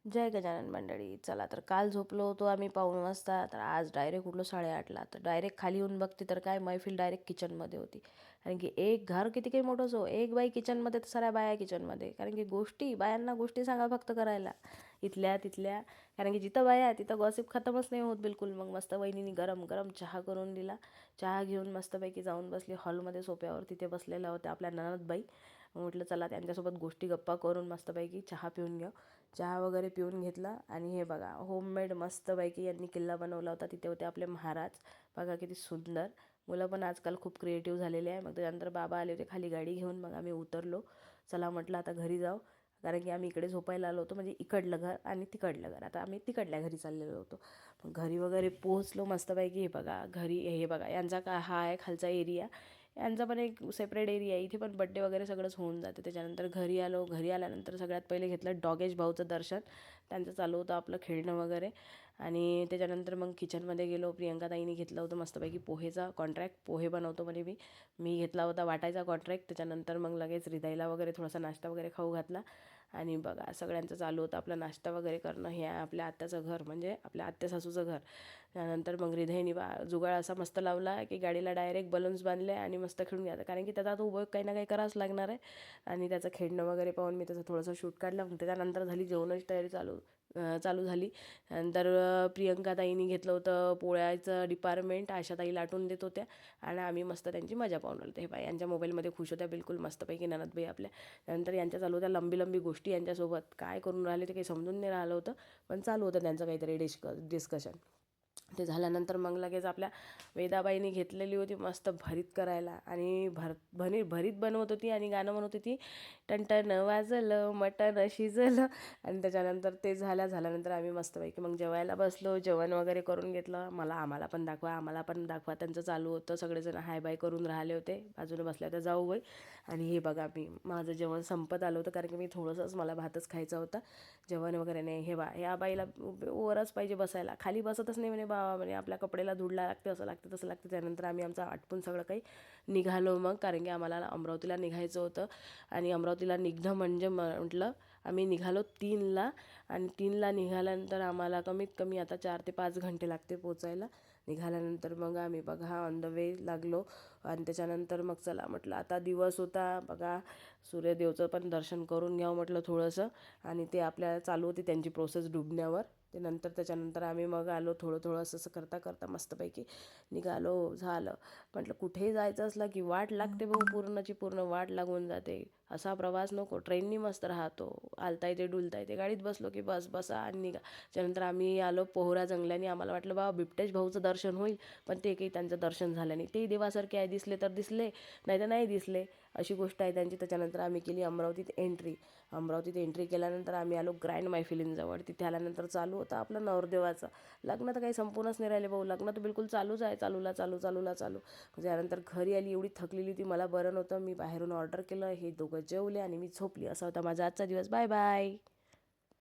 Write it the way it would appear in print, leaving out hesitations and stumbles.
जय गजानन मंडळी. चला तर काल झोपलो होतो आम्ही 5:15 वाजता, तर आज डायरेक्ट उठलो 8:30ला. तर डायरेक्ट खाली येऊन बघते तर काय मैफिल डायरेक्ट किचनमध्ये होती. कारण की एक घर किती काही मोठंच हो, एक बाई किचनमध्ये तर साऱ्या बाया किचनमध्ये. कारण की बायांना गोष्टी सांगा फक्त करायला इथल्या तिथल्या. कारण की जिथं बाया आहे तिथं गॉसिप खतमच नाही होत बिलकुल. मग मस्त वहिनीने गरम गरम चहा करून दिला. चहा घेऊन मस्तपैकी जाऊन बसली हॉलमध्ये सोफ्यावर. तिथे बसलेल्या होत्या आपल्या ननदबाई. म्हटलं चला त्यांच्यासोबत गोष्टी गप्पा करून मस्तपैकी चहा पिऊन घेऊ. चहा वगैरे पिऊन घेतला. आणि हे बघा होममेड मस्तपैकी यांनी किल्ला बनवला होता. तिथे होते आपले महाराज. बघा किती सुंदर. मुलं पण आजकाल खूप क्रिएटिव्ह झालेले आहे. मग त्याच्यानंतर बाबा आले होते खाली गाडी घेऊन. मग आम्ही उतरलो. चला म्हटलं आता घरी जाऊ. कारण की आम्ही इकडे झोपायला आलो होतो, म्हणजे इकडलं घर आणि तिकडलं घर. आता आम्ही तिकडल्या घरी चाललेलो होतो. मग घरी वगैरे पोहोचलो मस्तपैकी. हे बघा घरी, हे बघा यांचा का हा आहे खालचा एरिया. यांचा पण एक सेपरेट एरिया आहे. इथे पण बड्डे वगैरे सगळंच होऊन जातं. त्याच्यानंतर घरी आलो. घरी आल्यानंतर सगळ्यात पहिले घेतलं डॉगेश भाऊचं दर्शन. त्यांचं चालू होतं आपलं खेळणं वगैरे. आणि त्याच्यानंतर मग किचनमध्ये गेलो. प्रियंकाताईंनी घेतलं होतं मस्तपैकी पोहेचा कॉन्ट्रॅक्ट. पोहे बनवतो म्हणे मी घेतला होता वाटायचा कॉन्ट्रॅक्ट. त्याच्यानंतर मग लगेच हृदयला वगैरे थोडासा नाश्ता वगैरे खाऊ घातला. आणि बघा सगळ्यांचं चालू होतं आपला नाश्ता वगैरे करणं. हे आहे आपल्या आत्याचं घर, म्हणजे आपल्या आत्या सासूचं घर. त्यानंतर मग हृदयनी जुगाड असा मस्त लावला की गाडीला डायरेक्ट बलून्स बांधले आणि मस्त खेळून घ्यायचं. कारण की त्याचा तो उपयोग काही ना काही करावाच लागणार आहे. आणि त्याचं खेळणं वगैरे पाहून मी त्याचं थोडंसं शूट काढलं. मग त्याच्यानंतर झाली जेवणाची तयारी चालू झाली. नंतर प्रियंकाताईंनी घेतलं होतं पोळ्याचं डिपार्टमेंट. आशाताई लाटून देत होत्या आणि आम्ही मस्त त्यांची मजा पाहून राहिलो. हे बाई यांच्या मोबाईलमध्ये खुश होत्या बिलकुल मस्तपैकी ननदबाई आपल्या. त्यानंतर यांच्या चालू होत्या लंबी लंबी गोष्टी यांच्यासोबत. काय करून राहिले ते काही समजून नाही राहिलं होतं, पण चालू होतं त्यांचं काहीतरी डिस्कशन. ते झाल्यानंतर मग लगेच आपल्या वेदाबाईंनी घेतलेली होती मस्त भरीत करायला. आणि भरीत बनवत होती आणि गाणं म्हणत होती टणटण वाजलं मटण शिजलं. आणि त्याच्यानंतर ते झाल्यानंतर आम्ही मस्तपैकी मग जेवायला बसलो. जेवण वगैरे करून घेतलं. आम्हाला पण दाखवा त्यांचं चालू होतं. सगळेजण हाय बाय करून राहिले होते. बाजूने बसल्या होत्या जाऊबाई. आणि हे बघा माझं जेवण संपत आलं होतं. कारण की मी थोडंसंच मला भातच खायचा होता. जेवण वगैरे नाही. ह्या बाईला वरच पाहिजे बसायला, खाली बसतच नाही म्हणे. म्हणे आपल्या कपड्याला धुडला लागते, असं लागते तसं लागते. त्यानंतर आम्ही आमचं आटपून सगळं काही निघालो मग. कारण की आम्हाला अमरावतीला निघायचं होतं. आणि अमरावतीला निघणं म्हणजे म्हटलं आम्ही निघालो 3ला. आणि 3ला निघाल्यानंतर आम्हाला कमीत कमी आता 4 ते 5 घंटे लागते पोचायला. निघाल्यानंतर मग आम्ही बघा ऑन द वे लागलो. आणि त्याच्यानंतर मग चला म्हटलं आता दिवस होता बघा, सूर्यदेवचं पण दर्शन करून घ्यावं म्हटलं थोडंसं. आणि ते आपल्याला चालू होती त्यांची प्रोसेस डुबण्यावर. ते त्याच्यानंतर आम्ही मग आलो. थोडं असं करता करता मस्तपैकी निघालो. झालं म्हटलं कुठेही जायचं असलं की वाट लागते भाऊ, पूर्णची पूर्ण वाट लागून जाते. असा प्रवास नको. ट्रेननी मस्त राहतो, आलता येते डुलता येते. गाडीत बसलो की बसा आणि निघा. त्यानंतर आम्ही आलो पोहरा जंगल्याने. आम्हाला वाटलं बाबा बिबटेश भाऊचं दर्शन होईल, पण ते काही त्यांचं दर्शन झालं नाही. ते देवासारखे आहे, दिसले तर दिसले, नाही तर नाही दिसले, अशी गोष्ट आहे त्यांची. त्याच्यानंतर आम्ही केली अमरावतीत एंट्री केल्यानंतर आम्ही आलो ग्रँड मैफिलींजवळ. तिथे आल्यानंतर चालू होतं आपलं नवरदेवाचं लग्न. तर काही संपूर्णच नाही राहिले भाऊ, लग्न तर बिलकुल चालूच आहे. चालू. त्यानंतर घरी आली, एवढी थकलेली होती, मला बरं नव्हतं. मी बाहेरून ऑर्डर केलं, हे दोघं जेवले आणि मी झोपली. असा होता माझा आजचा दिवस. Bye bye.